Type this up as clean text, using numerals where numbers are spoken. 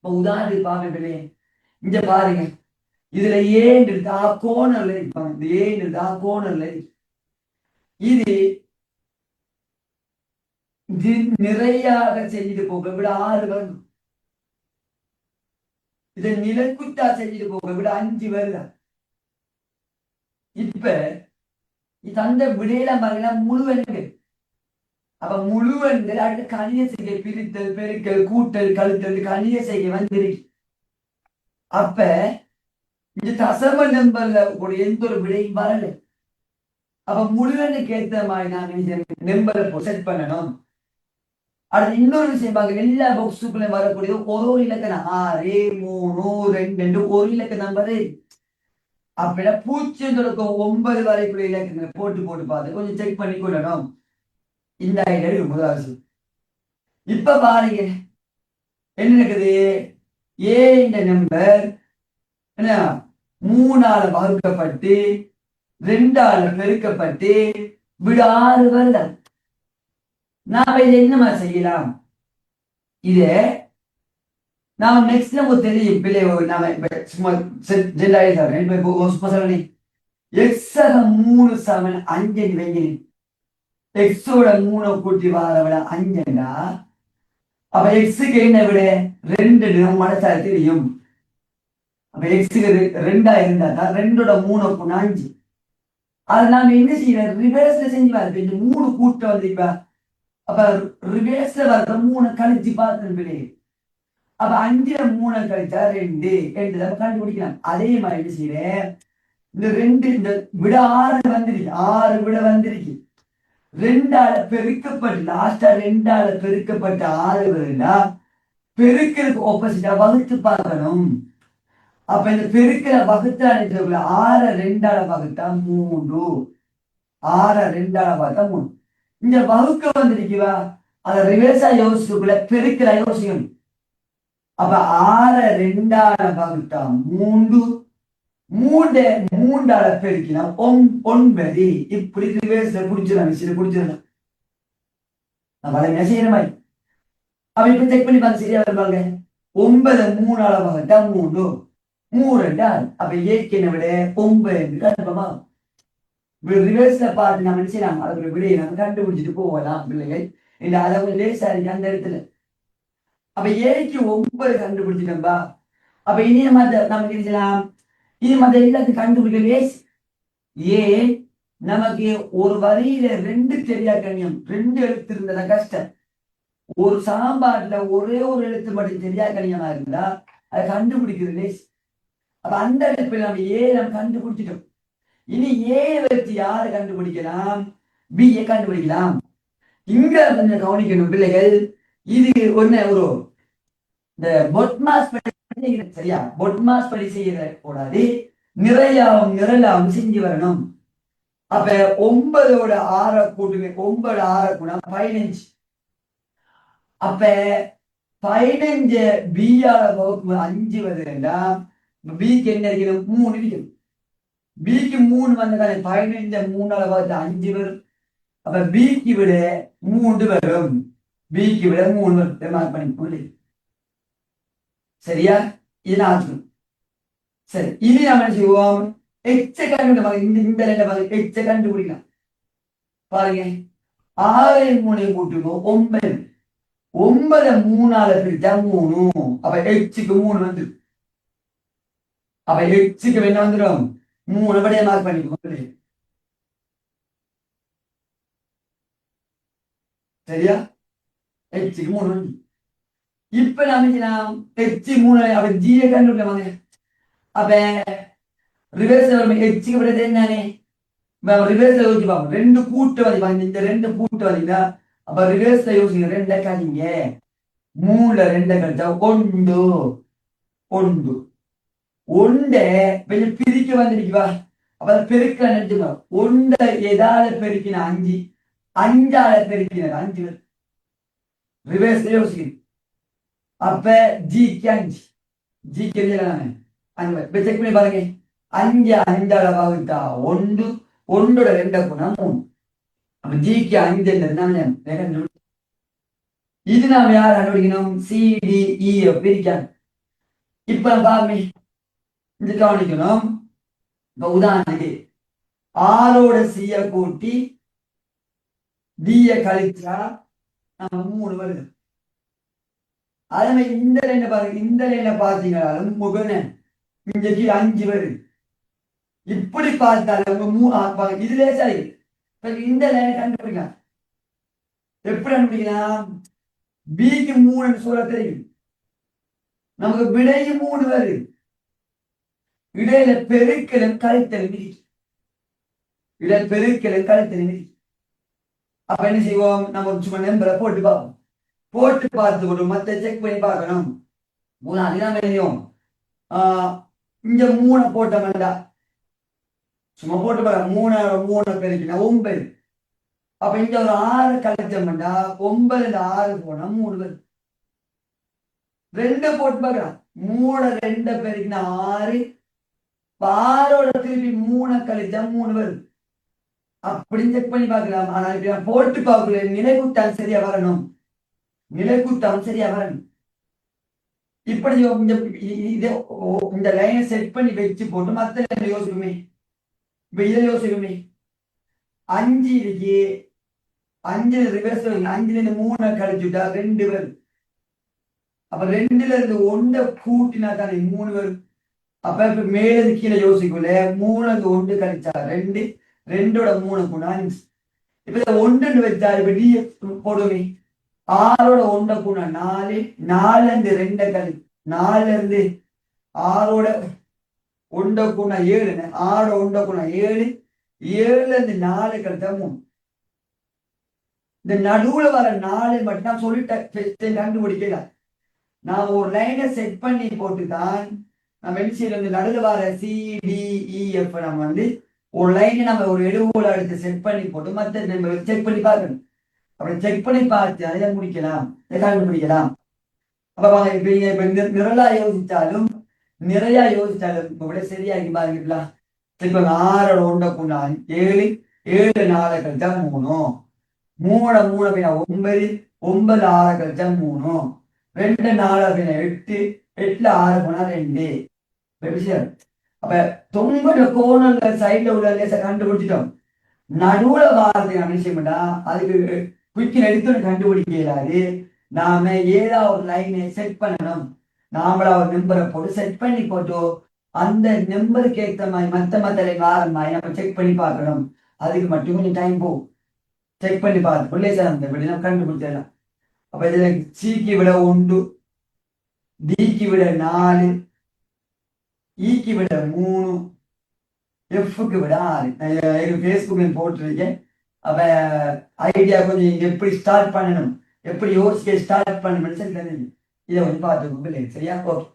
உதாரணத்துக்கு பாருங்களே, இங்க பாருங்க, இதுல ஏன் கோணல்ல இருப்பாங்க, இந்த ஏன் கோணல்ல இது நிறையாக செஞ்சுட்டு போக விட 6 வருது. இதை நிலக்குத்தா செஞ்சுட்டு போக விட 5 வருதா. இப்ப தந்த விடையில பாருங்கன்னா முழுவெண்கள். அப்ப முழுவெண்கள் அடுத்து கணித செய்கை பிரித்தல், பெருக்கல், கூட்டல், கழுத்தல் கணித செய்கை வந்துருக்கு. அப்ப இந்த தசம நம்பர்ல ஒரு எந்த ஒரு விடையும் வரல. அப்ப முழுவெண்ணுக்கு ஏற்ற மாதிரி நாங்க நம்பரை செட் பண்ணணும். அடுத்து இன்னொரு விஷயம் பாருங்க, எல்லா பாக்ஸுக்குள்ள வரக்கூடிய ஒரு இலக்கம் 6, 3, 2 ஒரு இலக்க நம்பரு. அப்படின்னா 0 தொடக்கம் 9 வரைக்குள்ள இலக்கங்களை போட்டு போட்டு பார்த்து கொஞ்சம் செக் பண்ணி கொள்ளணும். இந்த ஐடியா முதலாவது. இப்ப பாருங்க என்ன இருக்குது, ஏ இந்த நம்பர் என்ன 3ஆல வகுக்கப்பட்டு 2ஆல பெருக்கப்பட்டு விட 6 வருடம். நாம இதை என்னமா செய்யலாம், இத நாம நெக்ஸ்ட் நம்ம தெரியும் பிள்ளை நாம சும்மா எக்ஸக 3 சமன் 5 வைங்க. எக்ஸோட 3 கூட்டி வார விட 5. அப்ப எக்ஸுக்கு என்ன விட 2 நம்ம மனசால தெரியும். அப்ப எக்ஸுக்கு 2 இருந்தா 2ஓட 3 கூட்ட 5. அதை நாம என்ன செய்யறோம், ரிவர்ஸ்ல செஞ்சு பாரு. இந்த 3 கூட்டம் வந்தீங்களா, அப்ப ரிவர்ஸ்ல வர்ற 3 கழிச்சு பார்த்து பிள்ளை. அப்ப 5ல 3 கழிச்சா 2 என்று கண்டுபிடிக்கலாம். அதே மாதிரி என்ன செய்யறேன், இந்த 2 இந்த விட 6 வந்துருக்கு, 6 விட வந்துருக்கு. 2ஆல பெருக்கப்பட்டு லாஸ்டா 2ஆல பெருக்கப்பட்ட 6 வருடா பெருக்கிறதுக்கு ஆப்போசிட்டா வகுத்து பார்க்கணும். அப்ப இந்த பெருக்கிற வகுத்தா 6 2ஆல வகுத்தா 3, 6 2ஆல பார்த்தா 3. இந்த வகுக்க வந்துருக்குவா, அதை ரிவர்ஸா யோசிச்சுக்குள்ள பெருக்கிற யோசிக்கணும். அப்ப 6 2ஆல வகுத்தா 3, 3ஆல பெருக்கினா 9. இப்படி ரிவர்ஸ்ல குடிச்சிடலாம். நம்ம அதை செய்யற மாதிரி. அப்ப இப்ப செக் பண்ணி பார்த்து சரியா வருவாங்க. 9 3ஆல வகுத்தா 3, 3 2 6. அப்ப ஏக்கு என்ன விட 9 கண்டுபமா. ரிவர்ஸ்ல பார்த்து நம்ம என்ன செய்யலாம், அதோட விடையை நம்ம கண்டுபிடிச்சிட்டு போகலாம் பிள்ளைகள். இந்த அளவு லேசா இருக்கு அந்த இடத்துல. அப்ப ஏக்கு 9 கண்டுபிடிச்சிட்டோம்பா. அப்ப இனிய மாதிரி நம்ம நினைச்சலாம், இது மத எல்லாத்தையும் கண்டுபிடிக்க லேஸ். ஏன் நமக்கு ஒரு வரியில 2 தெரியா கணியம், 2 எழுத்து இருந்ததா கஷ்டம். ஒரு சாம்பார்ல ஒரே ஒரு எழுத்து மட்டும் தெரியா கணியமா இருந்தா அதை கண்டுபிடிக்கிறது லேஸ். அப்ப அந்த இடத்துல நம்ம நம்ம கண்டுபிடிச்சிட்டோம். இனி வச்சு யாரு கண்டுபிடிக்கலாம், பிஏ கண்டுபிடிக்கலாம். இங்க கொஞ்சம் கவனிக்கணும் பிள்ளைகள். இது ஒண்ணு ஒரு இந்த பொட்மாஸ் படி சரியா, பொட்மாஸ் படி செய்யற கூடாது, நிறையாவும் நிரலாவும் செஞ்சு வரணும். அப்ப 9ஓட 6 கூட்டுங்க, 9 6 கூடா 15. அப்ப 15 பிஆல வகுப்பு 5 வருதுன்னா பிக்கு என்ன இருக்கணும், 3 இருக்கணும். பிக்கு 3 வந்ததானே 15 3ஆல வகுத்து 5 வரும். அப்ப பிக்கு விட 3 வரும், பிக்கு விட 3 வரும். மார்க் பண்ணி சரியா, இது ஆகும். சரி, இனி நம்ம என்ன செய்வோம், எச்ச இந்த எச்ச கண்டுபிடிக்கலாம். பாருங்க 6 3 கூட்டுவோம் 9, 9 3ஆல பிரிச்சா 3. அப்ப எச்சுக்கு 3 வந்து, அப்ப எச்சுக்கு என்ன வந்துடும் 3. படியே மார்க் பண்ணிக்கோங்க சரியா, எச்சுக்கு 3 வந்து. இப்ப நம்ம எச்சு 3 அப்ப ஜியை கண்டுபிடிக்கலாமாங்க. அப்ப ரிவர்ஸ்ல எச்சுக்கு விட என்னே ரிவர்ஸ்ல யோசிச்சு பார்ப்போம். 2 கூட்டு வந்து இந்த 2 கூட்டு வந்தீங்கன்னா அப்ப ரிவர்ஸ்ல யோசிங்க. 2 கழிங்க, 3ல 2 கழிச்சா 1 1 1 கொஞ்சம் பிரிக்க வந்துருக்குவா. அப்ப பெருக்க நினைச்சுக்கோ. 1 எதால பெருக்கின 5, 5ஆல பெருக்கின 5 ரிவர்ஸ்ல யோசிக்கணும். அப்ப ஜிக்கு 5, ஜிக்கு செக் பண்ணி பாருங்க. 5 5ஆல வகுத்தா 1, 1ஓட 2 குணா 3. அப்ப ஜிக்கு 5. இது நாம யார் கண்டுபிடிக்கணும், சிடிஇ பிரிக்கணும். இப்ப பாருங்க, இந்த கவனிக்கணும். இப்ப உதாரணத்துக்கு ஆரோட சிய கூட்டி டிய கழிச்சா நம்ம 3 வருது. அதே மாதிரி இந்த லைனை பாருங்க, இந்த லைனை பார்த்தீங்கன்னாலும் முகனன் இன்றைக்கு 5 வருது. இப்படி பார்த்தாலும் இதுல சரி. இந்த லைனை கண்டுபிடிக்கலாம். எப்படி கண்டுபிடிக்கலாம்? பிக்கு 3 சொல்ல தெரியும். நமக்கு விடையும் 3 வருது. இடையில பெருக்கலும் கழித்தலும் இருக்கு. இடையில பெருக்கலும் கழித்தலும் இருக்கு. அப்ப என்ன செய்வோம்? நம்ம சும்மா நம்பரை போட்டு பார்ப்போம். போட்டு பார்த்து கொண்டு மத்த செக் பண்ணி பார்க்கணும். தெரியும் இங்க 3 போட்ட வேண்டாம். சும்மா போட்டு பாருங்க. 3 பெருக்கினா 9. அப்ப இங்க ஒரு 6 கழிச்சம் வேண்டா 9 6 போனா 3 வருது. 2 போட்டு பார்க்கலாம். 3 2 பெருக்கினா 6. 6ஓட திருப்பி 3 கழிச்சா 3 வருது. அப்படி செக் பண்ணி பார்க்கலாம். ஆனா இப்ப போட்டு பார்க்கல, நிலைக்குத்தான் சரியா வரணும். நிலைக்குத்தான் சரியா வரணும். இப்படி இந்த லைனை செட் பண்ணி வச்சு போட்டு மத்த லைனை யோசிக்குமே. இப்ப இதை யோசிக்குமே. 5 இருக்கு. 5 ரிவர்ஸ் 5ல 3 கழிச்சுட்டா 2 வருது. அப்ப 2ல இருந்து 1 கூட்டினா தானே 3 வரும். அப்ப இப்ப மேல கீழே யோசிக்கல. 3 1 கழிச்சா 2. 2ஓட 3 கூடா 5. இப்ப 1 வச்சா இப்ப டி போடுமே. 6ஓட 1 கூடா 4. 4 இருந்து 2 கழி 4 இருந்து 6ஓட 1 கூடா 7. 6ஓட 1 கூடா 7. 7 இருந்து 4 கழிச்சா 3. இந்த நடுவுல வர 4 மட்டும் நான் சொல்லிட்டேன் கண்டுபிடிக்கல. நான் ஒரு லைனை செட் பண்ணி போட்டுதான் நம்ம எல்சியில வந்து நடுவில் வர CDEF நம்ம வந்து ஒரு லைனை நம்ம ஒரு எழுவோட எடுத்து செட் பண்ணி போட்டு மற்ற நம்ம செக் பண்ணி பார்க்கணும். அப்படி செக் பண்ணி பார்த்து அதை முடிக்கலாம், கண்டுபிடிக்கலாம். அப்ப இப்ப நிரலா யோசிச்சாலும் நிறைய யோசிச்சாலும் இப்ப விட சரியாகி பாருங்களா. இப்ப 6ஓட 1 கூடா 7. 7 4 கழிச்சா 3. 3 3 அப்படின்னா 9. 9 6 கழிச்சா 3. 2 4 அப்படின்னா 8. 8ல 6 போனா 2. அப்ப 90 கோணங்கள் சைட்ல உள்ள லேச கண்டுபிடிச்சிட்டோம். நடுவுல வாரத்தை நம்ம செய்யமாட்டா அதுக்கு குயிக்கில் எடுத்து கண்டுபிடிக்க இயலாது. நாம ஏதாவது ஒரு லைனை செட் பண்ணணும். நாமளா ஒரு நம்பரை போட்டு செட் பண்ணி போட்டு அந்த நம்பருக்கு ஏற்ற மாதிரி மத்த லைன் வார மாதிரி நம்ம செக் பண்ணி பார்க்கணும். அதுக்கு மட்டும் கொஞ்சம் டைம் போகும். செக் பண்ணி பார்த்து பிள்ளைங்க நம்ம கண்டுபிடிச்சிடலாம். அப்ப இதுல சிக்கு விட 1, டிக்கு விட 4, ஈக்கு விட 3, எஃப்க்கு விட 6. ஃபேஸ்புக்ல போட்டிருக்கேன். அப்ப ஐடியா கொஞ்சம் எப்படி ஸ்டார்ட் பண்ணணும், எப்படி யோசிக்க ஸ்டார்ட் பண்ணணும் இதை வந்து பார்த்துக்கோங்க. சரியா? ஓகே.